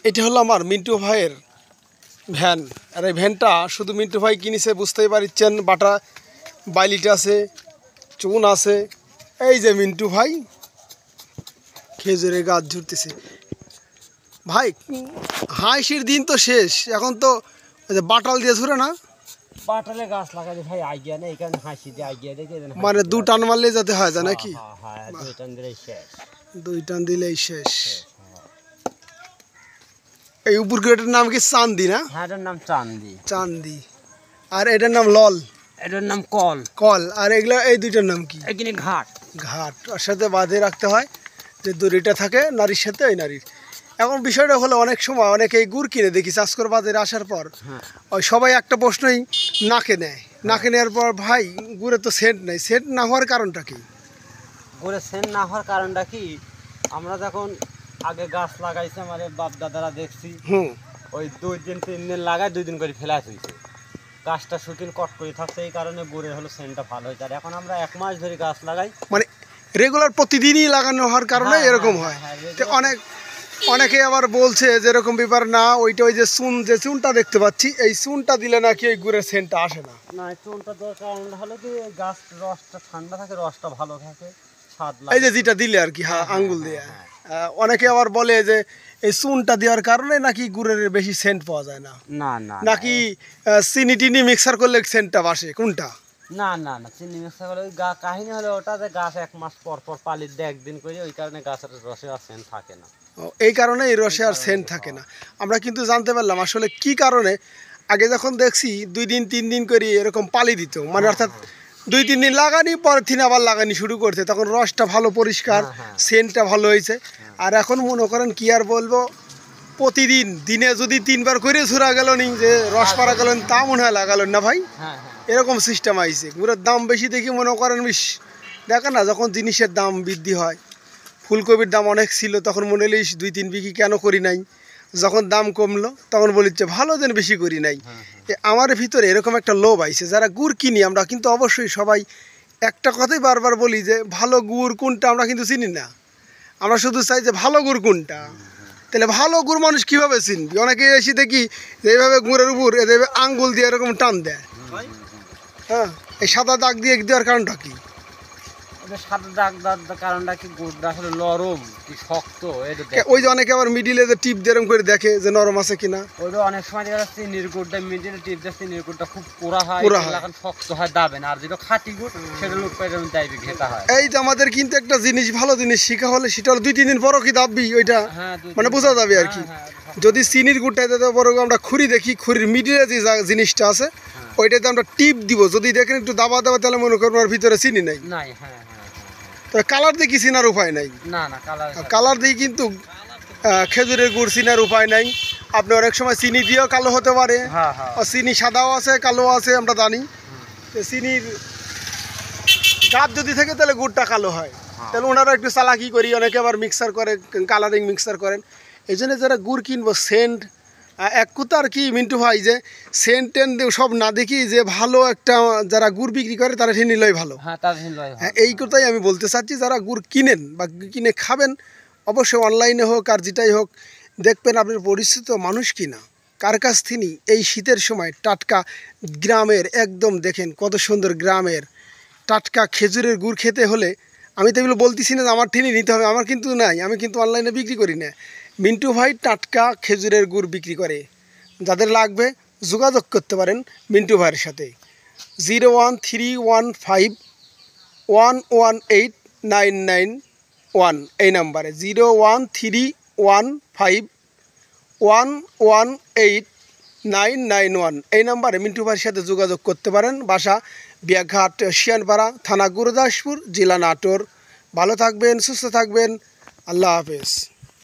এটা হলো আমার মিন্টু ভাইয়ের ভ্যান। আর এই ভ্যানটা শুধু মিন্টু ভাই কিনেছে, বুঝতেই পারছেন। বাটা বাইলিট আছে, চুন আছে। এই যে মিন্টু ভাই খেজুরের গাছ ঝুরতেছে। ভাই হাঁসির দিন তো শেষ, এখন তো বাটাল দিয়ে ঝুরে না, বাটালে গাছ লাগালে ভাই আইডিয়া নেই, এখানে হাসি দিয়ে আইডিয়া দেখে মানে দু টান মারলে যাতে হয় যায় নাকি? হ্যাঁ, দুই টান দিলেই শেষ। দুই টান দিলেই শেষ। এই উপর এটার নাম কি চান্দি না? হ্যাঁ, এটার নাম চান্দি। চান্দি। আর এটার নাম লল। এটার নাম কল। কল। আর এগুলা এই দুইটার নাম কি? এখানে ঘাট। ঘাট। ওর সাথে বাঁধে রাখতে হয় যে দড়িটা থাকে নারীর সাথে, ওই নারীর। এখন বিষয়টা হলো অনেক সময় অনেকে এই গুড় কিনে দেখি চাষকর বাজারে আসার পর ওই সবাই একটা প্রশ্নই নাকে নেয়। নাকে নেওয়ার পর ভাই গুড়ে তো সেন্ট নেই, সেন্ট না হওয়ার কারণটা কি? গুড়ে সেন্ট না হওয়ার কারণটা কি, আমরা যখন আগে গাছ লাগাইছে আমার বাপ দাদারা দেখছি ওই 2 দিন 3 দিন লাগায় 2 দিন করে ফেলা হয়েছে, গাছটা শুকিয়ে কট করে থাকছে, এই কারণে গুড়ের হলো সেন্টটা ভালো হয়েছে। আর এখন আমরা 1 মাস ধরে গাছ লাগাই, মানে রেগুলার প্রতিদিনই লাগানো হওয়ার কারণে এরকম হয়। অনেকে আবার বলছে যেরকম ব্যাপার না, ওইটা ওই যে চুনটা দেখতে পাচ্ছি, এই চুনটা দিলে নাকি ওই গুড়ের সেন্টটা আসে না। না, চুনটা দেওয়ার কারণটা হলো কি গাছ রসটা ঠান্ডা থাকে, রসটা ভালো থাকে, স্বাদ লাগে। এই যে যেটা দিলে আর কি, হ্যাঁ আঙ্গুল দিয়ে। অনেকে আবার বলে যে এই চুনটা দেওয়ার কারণে নাকি গুড়ের বেশি সেন্ট পাওয়া যায় না। না না, নাকি চিনি টিনি মিক্সার করলে সেন্টটা বাসে, কোনটা? না না না, চিনি মিক্সার করলে ওই কাহিনী হলো ওটা যে গাছ 1 মাস পর পর পালি দেয় 1 দিন করে, ওই কারণে গাছের রসে আর সেন্ট থাকে না। এই কারণে এই রসে আর সেন্ট থাকে না। আমরা কিন্তু জানতে পারলাম আসলে কি কারণে। আগে যখন দেখছি 2 দিন 3 দিন করে এরকম পালি দিত, মানে অর্থাৎ 2-3 দিন লাগানি পরের দিন আবার লাগানি শুরু করছে, তখন রসটা ভালো পরিষ্কার, সেন্টটা ভালো হয়েছে। আর এখন মনে করেন কি আর বলবো, প্রতিদিন দিনে যদি 3 বার করে ঝুরা গেল নি যে রস পাড়া গেলেন, তা মনে হয় লাগালেন না ভাই। এরকম সিস্টেম আইছে। গুড়ের দাম বেশি দেখি মনে করেন দেখেন না, যখন জিনিসের দাম বৃদ্ধি হয়, ফুলকপির দাম অনেক ছিল তখন মনে হলো 2-3 বিঘি কেন করি নাই, যখন দাম কমলো তখন বলিচ্ছে ভালো দিন বেশি করি নাই। আমার ভিতরে এরকম একটা লোভ আইছে, যারা গুড় কিনি আমরা কিন্তু অবশ্যই সবাই একটা কথাই বারবার বলি যে ভালো গুড় কোনটা আমরা কিন্তু চিনি না, আমরা শুধু চাই যে ভালো গুড় কোনটা। তাহলে ভালো গুড় মানুষ কীভাবে চিনবি? অনেকে এসে দেখি যে এইভাবে গুড়ের উপর এদের আঙ্গুল দিয়ে এরকম টান দেয়। হ্যাঁ, এই সাদা দাগ দিয়ে দেওয়ার কারণটা কি? সাদা দাগ দেওয়ার কারণটা কি, গুড়টা আসলে নরম কি শক্ত, ওই যে অনেকে আবার মিডিলে যে টিপ দিয়ে এরকম করে দেখে যে নরম আছে কিনা। ওইটা অনেক সময় দেখা যাচ্ছে চিনির গুড়টা মিডিলে টিপ দিয়ে চিনির গুড়টা খুব পোড়া হয়, এখন শক্ত হয়, দাবে না। আর যেটা খাঁটি গুড় সেটা লোক পাই দাইবে ঘেটা হয়। এই যে আমাদের কিন্তু একটা জিনিস, ভালো জিনিস শিখা হলে সেটা হলো 2-3 দিন পরও কি দাববি ওইটা, মানে বোঝা যাবে আর কি। যদি চিনির গুড়টা দিতে পারো, আমরা খুরি দেখি, খুরির মিডিলে যে জিনিসটা আছে ওইটাতে আমরা টিপ দিব, যদি দেখেন একটু দাবা দাবা, তাহলে মনে করবো আর ভিতরে চিনি নাই। তো কালার দিয়ে কি চিনার উপায় নাই। না না, কালার দিয়ে কিন্তু খেজুরের গুড় চিনার উপায় নাই। আপনি অনেক সময় চিনি দিয়েও কালো হতে পারে, চিনি সাদাও আছে কালো আছে, আমরা জানি। চিনির গাছ যদি থাকে তাহলে গুড়টা কালো হয়। তাহলে ওনারা একটু চালাকি করি, অনেকে আবার মিক্সার করে, কালারিং মিক্সার করেন। এই জন্য যারা গুড় কিনবো, সেন্ট এক কথা আর কি মিন্টু ভাই, যে সেন্ট টেন্ট সব না দেখি যে ভালো একটা যারা গুড় বিক্রি করে তারা ঠিক নিলই ভালো। হ্যাঁ, এই কথাই আমি বলতে চাচ্ছি। যারা গুড় কিনেন বা কিনে খাবেন, অবশ্যই অনলাইনে হোক আর যেটাই হোক, দেখবেন আপনার পরিচিত মানুষ কিনা, কার কাছ থেকে এই শীতের সময় টাটকা গ্রামের, একদম দেখেন কত সুন্দর গ্রামের টাটকা খেজুরের গুড় খেতে হলে, আমি তো এগুলো বলতেছি না যে আমার ঠেনে নিতে হবে, আমার কিন্তু নাই, আমি কিন্তু অনলাইনে বিক্রি করি না। মিন্টু ভাই টাটকা খেজুরের গুড় বিক্রি করে। যাদের লাগবে যোগাযোগ করতে পারেন মিন্টু ভাইয়ের সাথে। 01315118991 এই নাম্বারে, 01315118991 এই নাম্বারে মিন্টু ভাইয়ের সাথে যোগাযোগ করতে পারেন। বাসা বিয়াঘাট, শিয়ানপাড়া, থানা গুরুদাসপুর, জেলা নাটোর। ভালো থাকবেন, সুস্থ থাকবেন, আল্লাহ হাফেজ।